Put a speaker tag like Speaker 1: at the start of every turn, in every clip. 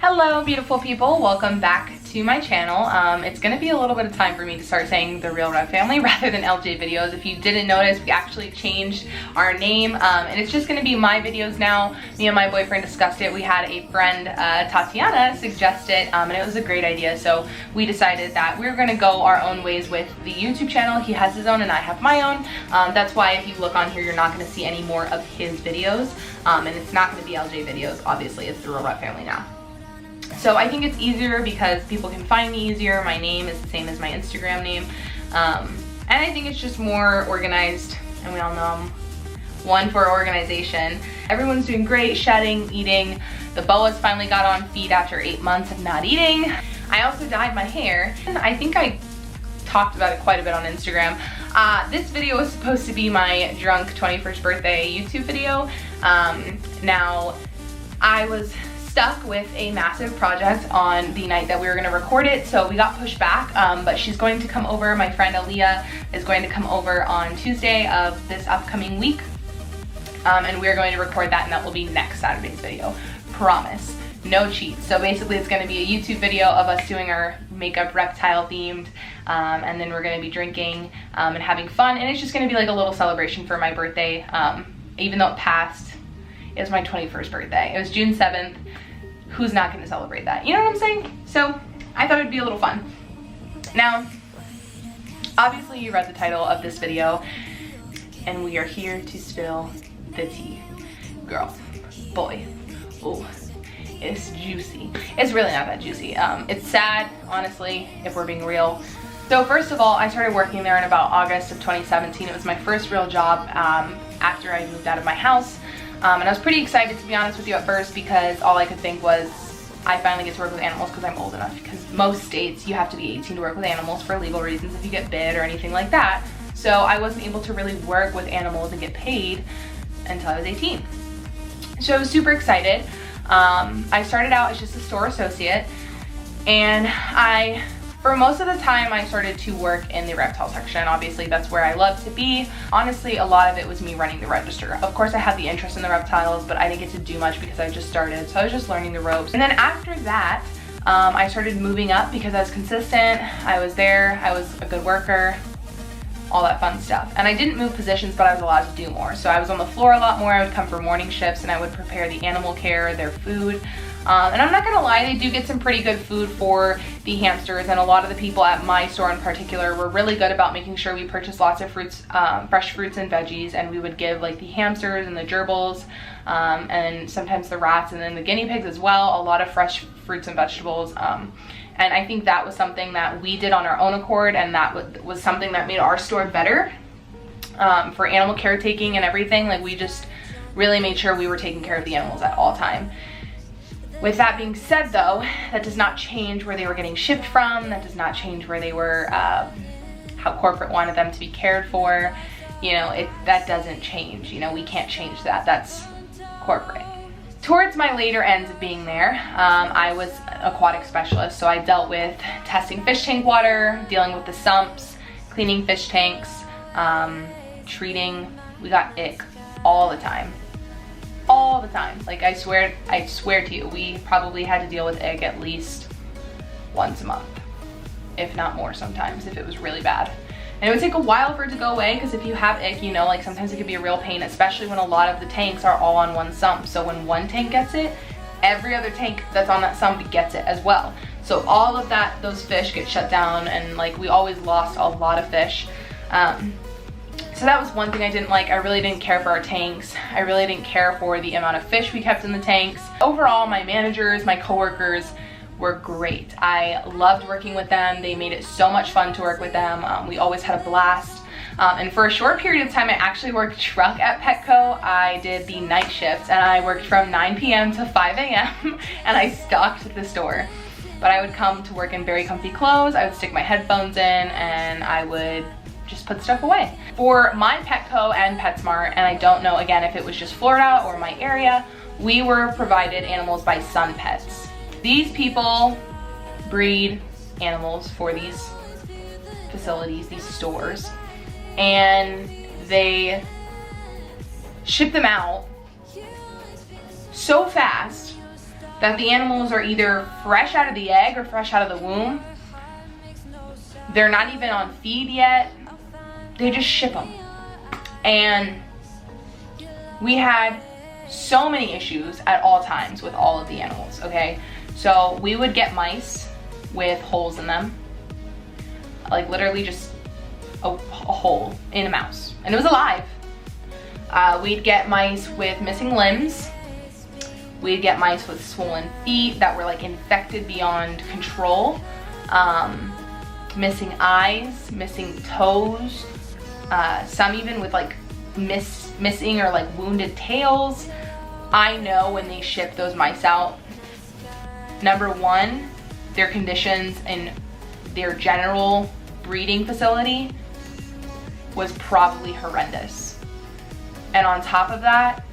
Speaker 1: Hello beautiful people, welcome back to my channel. It's going to be a little bit of time for me to start saying the Real Rev Family rather than LJ videos. If you didn't notice, we actually changed our name and it's just going to be my videos now. Me and my boyfriend discussed it. We had a friend, Tatiana, suggest it and it was a great idea, so we decided that we were going to go our own ways with the YouTube channel. He has his own and I have my own. That's why if you look on here, you're not going to see any more of his videos and it's not going to be LJ videos. Obviously, it's the Real Rev Family now. So I think it's easier because people can find me easier. My name is the same as my Instagram name. And I think it's just more organized, and we all know I'm one for organization. Everyone's doing great, shedding, eating. The boas finally got on feet after 8 months of not eating. I also dyed my hair. And I think I talked about it quite a bit on Instagram. This video was supposed to be my drunk 21st birthday YouTube video. Now, I was stuck with a massive project on the night that we were going to record it, so we got pushed back, but she's going to come over. My friend Aaliyah is going to come over on Tuesday of this upcoming week, and we're going to record that, and that will be next Saturday's video. Promise. No cheats. So basically it's going to be a YouTube video of us doing our makeup reptile themed, and then we're going to be drinking and having fun, and it's just going to be like a little celebration for my birthday. Even though it passed, it was my 21st birthday. It was June 7th. Who's not going to celebrate that? You know what I'm saying? So I thought it'd be a little fun. Now, obviously you read the title of this video, and we are here to spill the tea. Girl, boy, oh, it's juicy. It's really not that juicy. It's sad, honestly, if we're being real. So first of all, I started working there in about August of 2017. It was my first real job after I moved out of my house. And I was pretty excited, to be honest with you, at first, because all I could think was I finally get to work with animals because I'm old enough, because most states you have to be 18 to work with animals for legal reasons if you get bit or anything like that. So I wasn't able to really work with animals and get paid until I was 18. So I was super excited. I started out as just a store associate, and for most of the time I started to work in the reptile section. Obviously that's where I love to be. Honestly, a lot of it was me running the register. Of course I had the interest in the reptiles, but I didn't get to do much because I just started, so I was just learning the ropes. And then after that, I started moving up because I was consistent, I was there, I was a good worker, all that fun stuff. And I didn't move positions, but I was allowed to do more. So I was on the floor a lot more. I would come for morning shifts and I would prepare the animal care, their food. And I'm not gonna lie, they do get some pretty good food for the hamsters, and a lot of the people at my store in particular were really good about making sure we purchased lots of fruits, fresh fruits and veggies, and we would give like the hamsters and the gerbils, and sometimes the rats, and then the guinea pigs as well, a lot of fresh fruits and vegetables. And I think that was something that we did on our own accord, and that was something that made our store better for animal caretaking and everything. Like, we just really made sure we were taking care of the animals at all time. With that being said though, that does not change where they were getting shipped from. That does not change where they were, how corporate wanted them to be cared for. You know, that doesn't change. You know, we can't change that. That's corporate. Towards my later ends of being there, I was an aquatic specialist, so I dealt with testing fish tank water, dealing with the sumps, cleaning fish tanks, treating. We got ick all the time. All the time. Like, I swear to you, we probably had to deal with ick at least once a month, if not more sometimes, if it was really bad. And it would take a while for it to go away, because if you have ick, you know, like, sometimes it could be a real pain, especially when a lot of the tanks are all on one sump. So when one tank gets it, every other tank that's on that sump gets it as well. So all of those fish get shut down, and like, we always lost a lot of fish. So that was one thing I didn't like. I really didn't care for our tanks. I really didn't care for the amount of fish we kept in the tanks. Overall, my managers, my coworkers were great. I loved working with them. They made it so much fun to work with them. We always had a blast. And for a short period of time, I actually worked truck at Petco. I did the night shifts, and I worked from 9 p.m. to 5 a.m. and I stocked the store. But I would come to work in very comfy clothes. I would stick my headphones in, and I would just put stuff away. For my Petco and PetSmart, and I don't know again if it was just Florida or my area, we were provided animals by Sun Pets. These people breed animals for these facilities, these stores, and they ship them out so fast that the animals are either fresh out of the egg or fresh out of the womb. They're not even on feed yet. They just ship them. And we had so many issues at all times with all of the animals, okay? So we would get mice with holes in them, like literally just a hole in a mouse, and it was alive. We'd get mice with missing limbs. We'd get mice with swollen feet that were like infected beyond control, missing eyes, missing toes, some even with like missing or like wounded tails. I know when they ship those mice out, number one, their conditions in their general breeding facility was probably horrendous. And on top of that,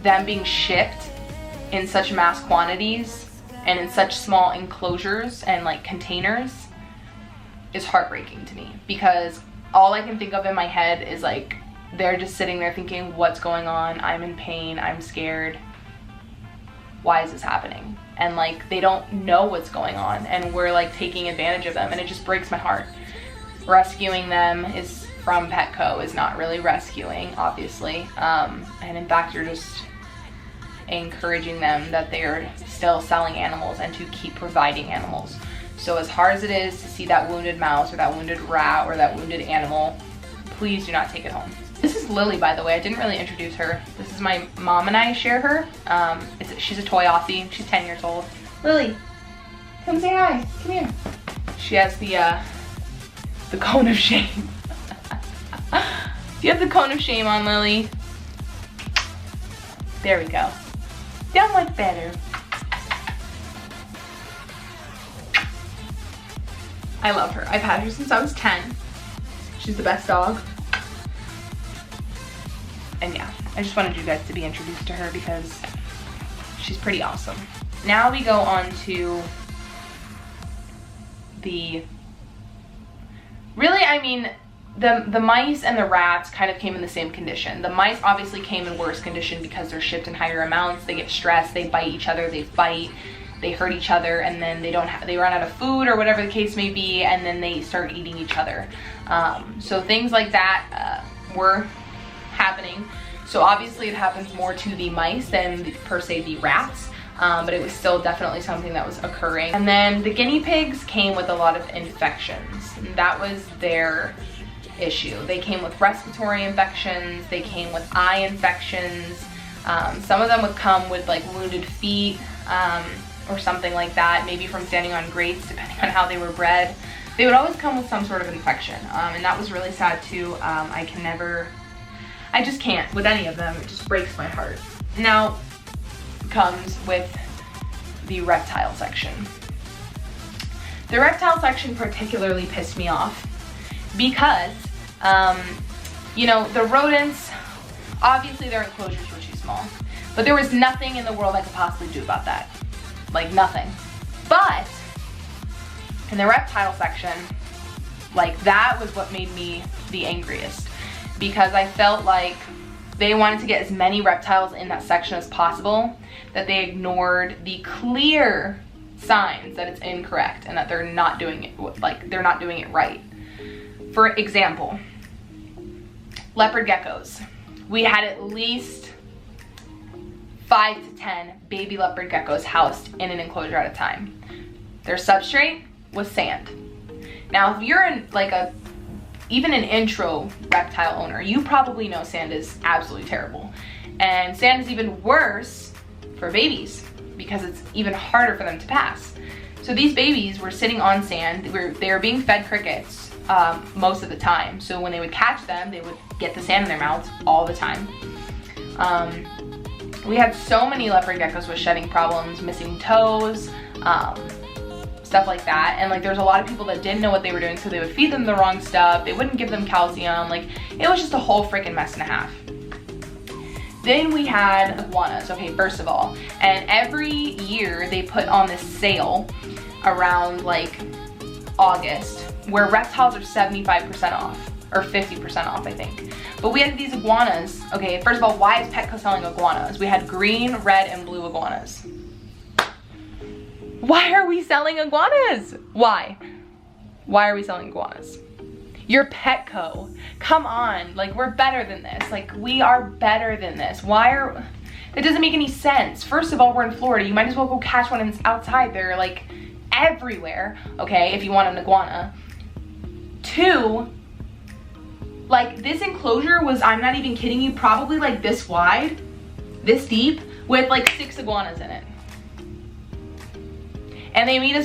Speaker 1: them being shipped in such mass quantities and in such small enclosures and like containers is heartbreaking to me, because all I can think of in my head is like, they're just sitting there thinking, what's going on? I'm in pain, I'm scared. Why is this happening? And like, they don't know what's going on, and we're like taking advantage of them, and it just breaks my heart. Rescuing them is from Petco is not really rescuing, obviously. And in fact, you're just encouraging them that they are still selling animals and to keep providing animals. So as hard as it is to see that wounded mouse or that wounded rat or that wounded animal, please do not take it home. This is Lily, by the way. I didn't really introduce her. This is my mom and I share her. She's a toy Aussie. She's 10 years old. Lily, come say hi. Come here. She has the cone of shame. Do you have the cone of shame on, Lily? There we go. That much better. I love her. I've had her since I was 10. She's the best dog. And yeah, I just wanted you guys to be introduced to her because she's pretty awesome. Now we go on to the, really, I mean, the mice and the rats kind of came in the same condition. The mice obviously came in worse condition because they're shipped in higher amounts. They get stressed, they bite each other, they fight, they hurt each other, and then they run out of food or whatever the case may be, and then they start eating each other. So things like that were happening. So obviously it happens more to the mice than per se the rats, but it was still definitely something that was occurring. And then the guinea pigs came with a lot of infections. And that was their issue. They came with respiratory infections, they came with eye infections. Some of them would come with like wounded feet or something like that, maybe from standing on grates, depending on how they were bred. They would always come with some sort of infection, and that was really sad too. I just can't with any of them. It just breaks my heart. Now comes with the reptile section. The reptile section particularly pissed me off because, you know, the rodents, obviously their enclosures were too small, but there was nothing in the world I could possibly do about that. Like nothing. But in the reptile section, like that was what made me the angriest, because I felt like they wanted to get as many reptiles in that section as possible, that they ignored the clear signs that it's incorrect and that they're not doing it, like they're not doing it right. For example, leopard geckos. We had at least 5 to 10 baby leopard geckos housed in an enclosure at a time. Their substrate was sand. Now, if you're in like even an intro reptile owner, you probably know sand is absolutely terrible. And sand is even worse for babies because it's even harder for them to pass. So these babies were sitting on sand. They were being fed crickets most of the time. So when they would catch them, they would get the sand in their mouths all the time. We had so many leopard geckos with shedding problems, missing toes, stuff like that. And like there's a lot of people that didn't know what they were doing, so they would feed them the wrong stuff, they wouldn't give them calcium, like it was just a whole freaking mess and a half. Then we had iguanas, okay, first of all, and every year they put on this sale around like August where reptiles are 75% off, or 50% off, I think. But we had these iguanas. Okay, first of all, why is Petco selling iguanas? We had green, red, and blue iguanas. Why are we selling iguanas? Why? Why are we selling iguanas? You're Petco. Come on, like we're better than this. Like we are better than this. Why are, it doesn't make any sense. First of all, we're in Florida. You might as well go catch one outside. They're like everywhere, okay, if you want an iguana. 2, like this enclosure was, I'm not even kidding you, probably like this wide, this deep, with like 6 iguanas in it. And they made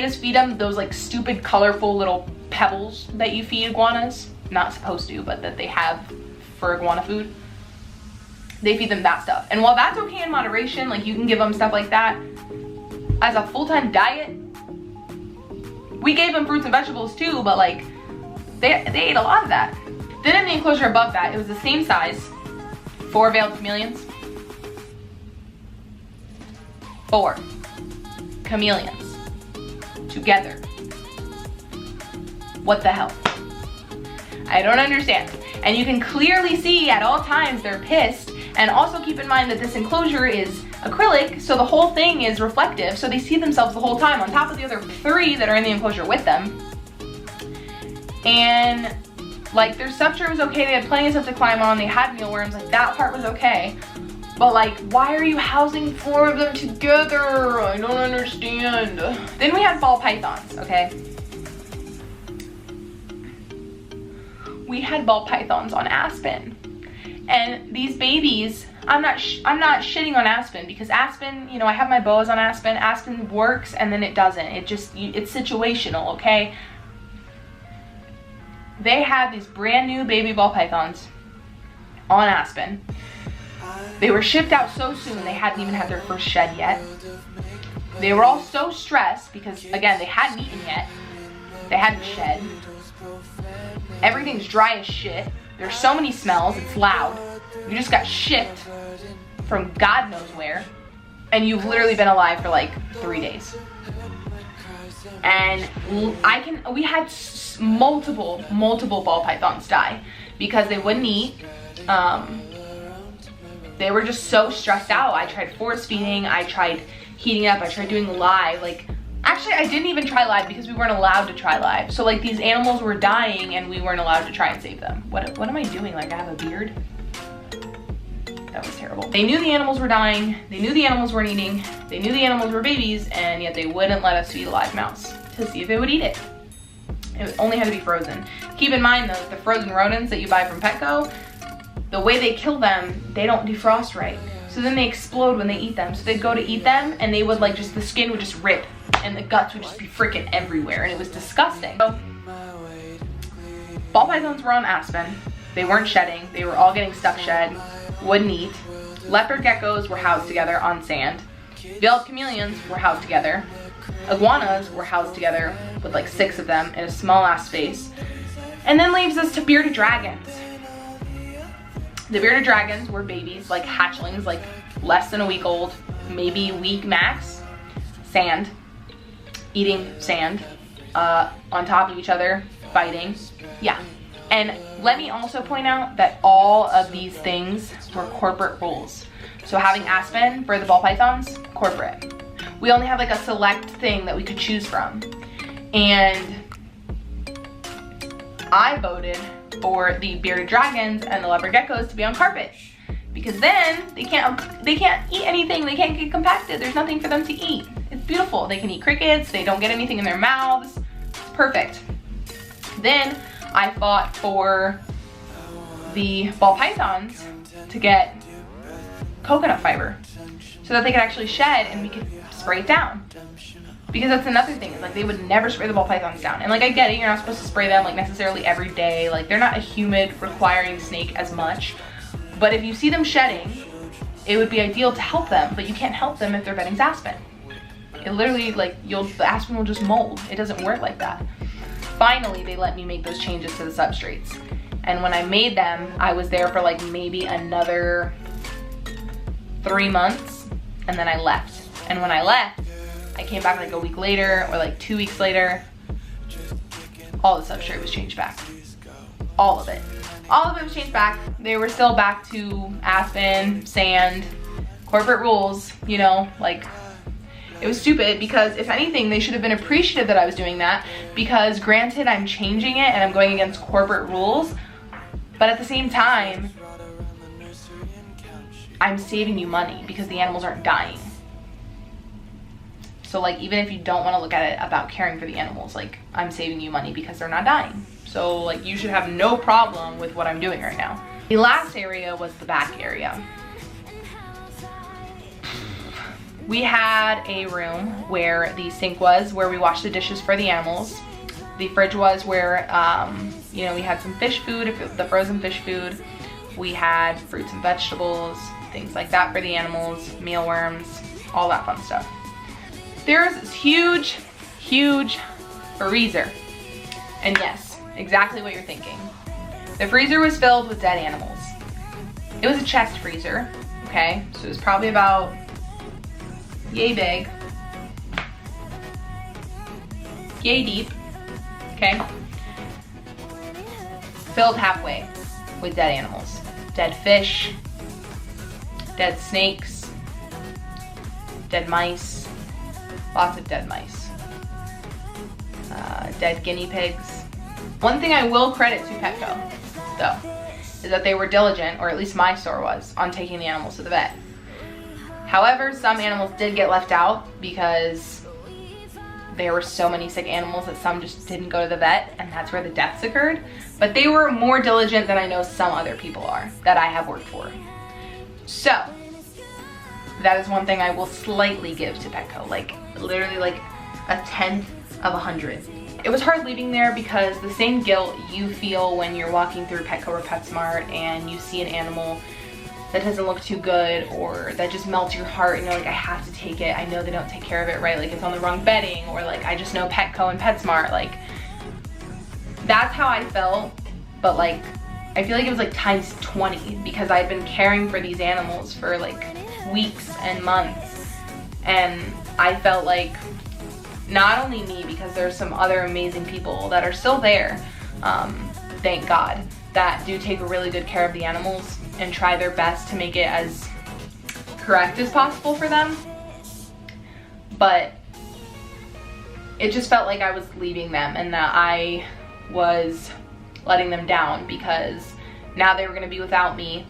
Speaker 1: us feed them those like stupid colorful little pebbles that you feed iguanas. Not supposed to, but that they have for iguana food. They feed them that stuff. And while that's okay in moderation, like you can give them stuff like that, as a full-time diet, we gave them fruits and vegetables too, but like they ate a lot of that. Then in the enclosure above that, it was the same size, 4 veiled chameleons. 4 chameleons together. What the hell? I don't understand. And you can clearly see at all times they're pissed. And also keep in mind that this enclosure is acrylic, so the whole thing is reflective, so they see themselves the whole time on top of the other 3 that are in the enclosure with them. And like their structure was okay, they had plenty of stuff to climb on, they had mealworms, like that part was okay. But like, why are you housing 4 of them together? I don't understand. Then we had ball pythons, okay? We had ball pythons on Aspen. And these babies, I'm not shitting on Aspen, because Aspen, you know, I have my boas on Aspen. Aspen works and then it doesn't. It just, it's situational, okay? They had these brand new baby ball pythons on Aspen. They were shipped out so soon, they hadn't even had their first shed yet. They were all so stressed because, again, they hadn't eaten yet. They hadn't shed. Everything's dry as shit. There's so many smells, it's loud. You just got shipped from God knows where, and you've literally been alive for like 3 days. And we had multiple ball pythons die because they wouldn't eat. They were just so stressed out. I tried force feeding, I tried heating up, I tried doing live. Like, actually I didn't even try live because we weren't allowed to try live. So like these animals were dying and we weren't allowed to try and save them. What am I doing? Like I have a beard? That was terrible. They knew the animals were dying, they knew the animals weren't eating, they knew the animals were babies, and yet they wouldn't let us feed a live mouse to see if it would eat it. It only had to be frozen. Keep in mind though, the frozen rodents that you buy from Petco, the way they kill them, they don't defrost right. So then they explode when they eat them. So they'd go to eat them and they would like the skin would just rip and the guts would just be freaking everywhere, and it was disgusting. So, ball pythons were on Aspen. They weren't shedding. They were all getting stuck shed, wouldn't eat. Leopard geckos were housed together on sand. Veiled chameleons were housed together. Iguanas were housed together with like 6 of them in a small ass space. And then leaves us to bearded dragons. The bearded dragons were babies, like hatchlings, like less than a week old, maybe a week max. Sand, eating sand, on top of each other, fighting, yeah. And let me also point out that all of these things were corporate rules. So having Aspen for the ball pythons, corporate. We only had like a select thing that we could choose from. And I voted for the bearded dragons and the leopard geckos to be on carpet, because then they can't eat anything, they can't get compacted, there's nothing for them to eat. It's beautiful. They can eat crickets, they don't get anything in their mouths. It's perfect. Then I fought for the ball pythons to get coconut fiber so that they could actually shed and we could spray it down. Because that's another thing, is like they would never spray the ball pythons down. And like I get it, you're not supposed to spray them like necessarily every day. Like they're not a humid requiring snake as much. But if you see them shedding, it would be ideal to help them, but you can't help them if their bedding's aspen. It literally, like, the aspen will just mold. It doesn't work like that. Finally, they let me make those changes to the substrates. And when I made them, I was there for like maybe another 3 months, and then I left. And when I left, I came back like a week later or like 2 weeks later. All the substrate was changed back. All of it. All of it was changed back. They were still back to aspen, sand, corporate rules, you know, like It was stupid because if anything, they should have been appreciative that I was doing that, because granted, I'm changing it and I'm going against corporate rules, but at the same time, I'm saving you money because the animals aren't dying. So like, even if you don't want to look at it about caring for the animals, like, I'm saving you money because they're not dying. So like, you should have no problem with what I'm doing right now. The last area was the back area. We had a room where the sink was, where we washed the dishes for the animals. The fridge was where, you know, we had some fish food, the frozen fish food. We had fruits and vegetables, things like that for the animals, mealworms, all that fun stuff. There's this huge, huge freezer. And yes, exactly what you're thinking. The freezer was filled with dead animals. It was a chest freezer, okay? So it was probably about yay big, yay deep, okay? Filled halfway with dead animals. Dead fish, dead snakes, dead mice, lots of dead mice, dead guinea pigs. One thing I will credit to Petco, though, is that they were diligent, or at least my store was, on taking the animals to the vet. However, some animals did get left out because there were so many sick animals that some just didn't go to the vet, and that's where the deaths occurred. But they were more diligent than I know some other people are that I have worked for. So that is one thing I will slightly give to Petco, like literally like a 10th of 100. It was hard leaving there because the same guilt you feel when you're walking through Petco or PetSmart and you see an animal that doesn't look too good, or that just melts your heart and you're like, I have to take it. I know they don't take care of it right, like it's on the wrong bedding, or like I just know Petco and PetSmart, like that's how I felt. But like, I feel like it was like times 20 because I'd been caring for these animals for like weeks and months, and I felt like not only me, because there's some other amazing people that are still there, thank God, that do take really good care of the animals and try their best to make it as correct as possible for them. But it just felt like I was leaving them and that I was letting them down, because now they were gonna be without me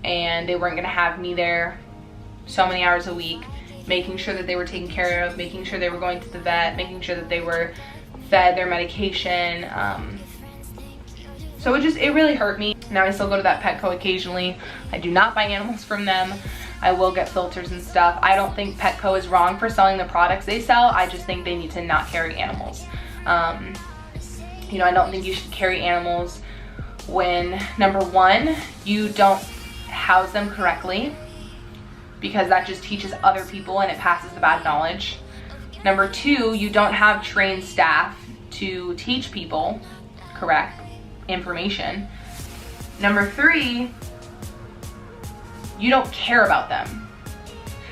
Speaker 1: and they weren't gonna have me there so many hours a week, making sure that they were taken care of, making sure they were going to the vet, making sure that they were fed their medication. So it really hurt me. Now I still go to that Petco occasionally. I do not buy animals from them. I will get filters and stuff. I don't think Petco is wrong for selling the products they sell. I just think they need to not carry animals. You know, I don't think you should carry animals when, number one, you don't house them correctly, because that just teaches other people and it passes the bad knowledge. Number two, you don't have trained staff to teach people correct information. Number three, you don't care about them.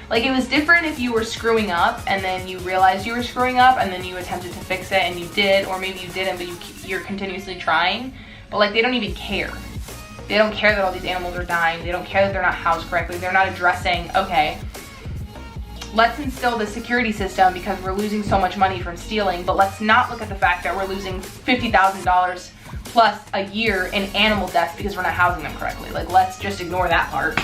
Speaker 1: Like, it was different if you were screwing up and then you realized you were screwing up and then you attempted to fix it and you did, or maybe you didn't, but you're continuously trying. But like, they don't even care. They don't care that all these animals are dying. They don't care that they're not housed correctly. They're not addressing, okay, let's instill the security system because we're losing so much money from stealing, but let's not look at the fact that we're losing $50,000 plus a year in animal deaths because we're not housing them correctly. Like, let's just ignore that part.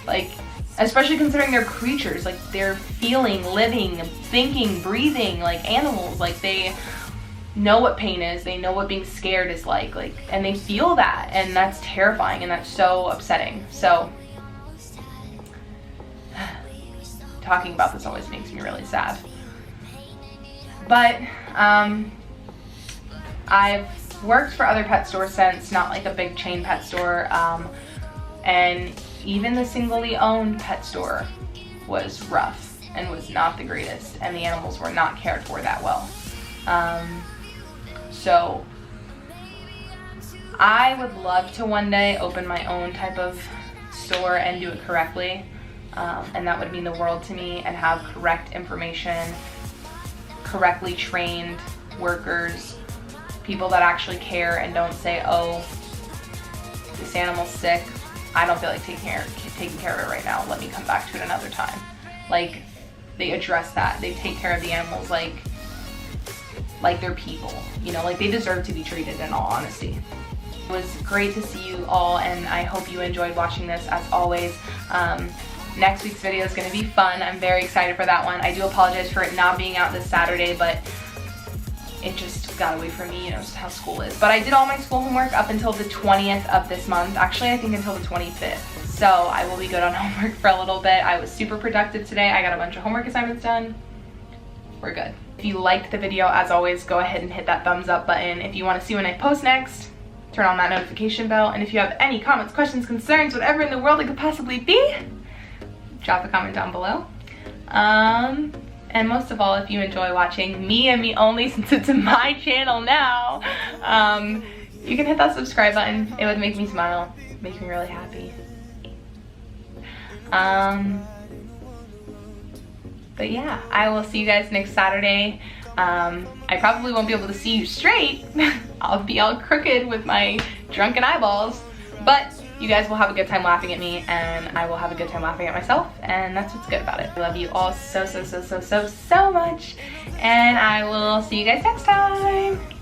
Speaker 1: Like, especially considering they're creatures, like they're feeling, living, thinking, breathing like animals. Like, they know what pain is, they know what being scared is like, and they feel that, and that's terrifying and that's so upsetting. So talking about this always makes me really sad. But I've worked for other pet stores since, not like a big chain pet store, and even the singly owned pet store was rough and was not the greatest, and the animals were not cared for that well. So I would love to one day open my own type of store and do it correctly, and that would mean the world to me, and have correct information, correctly trained workers, people that actually care and don't say, oh, this animal's sick, I don't feel like taking care of it right now, let me come back to it another time. Like, they address that. They take care of the animals like they're people, you know, like they deserve to be treated, in all honesty. It was great to see you all, and I hope you enjoyed watching this as always. Next week's video is going to be fun. I'm very excited for that one. I do apologize for it not being out this Saturday, but it just got away from me, you know, just how school is. But I did all my school homework up until the 20th of this month. Actually, I think until the 25th. So I will be good on homework for a little bit. I was super productive today. I got a bunch of homework assignments done. We're good. If you liked the video, as always, go ahead and hit that thumbs up button. If you want to see when I post next, turn on that notification bell. And if you have any comments, questions, concerns, whatever in the world it could possibly be, drop a comment down below. And most of all, if you enjoy watching me and me only, since it's my channel now, you can hit that subscribe button. It would make me smile, make me really happy. But yeah, I will see you guys next Saturday. I probably won't be able to see you straight. I'll be all crooked with my drunken eyeballs, but you guys will have a good time laughing at me, and I will have a good time laughing at myself, and that's what's good about it. I love you all so much, and I will see you guys next time.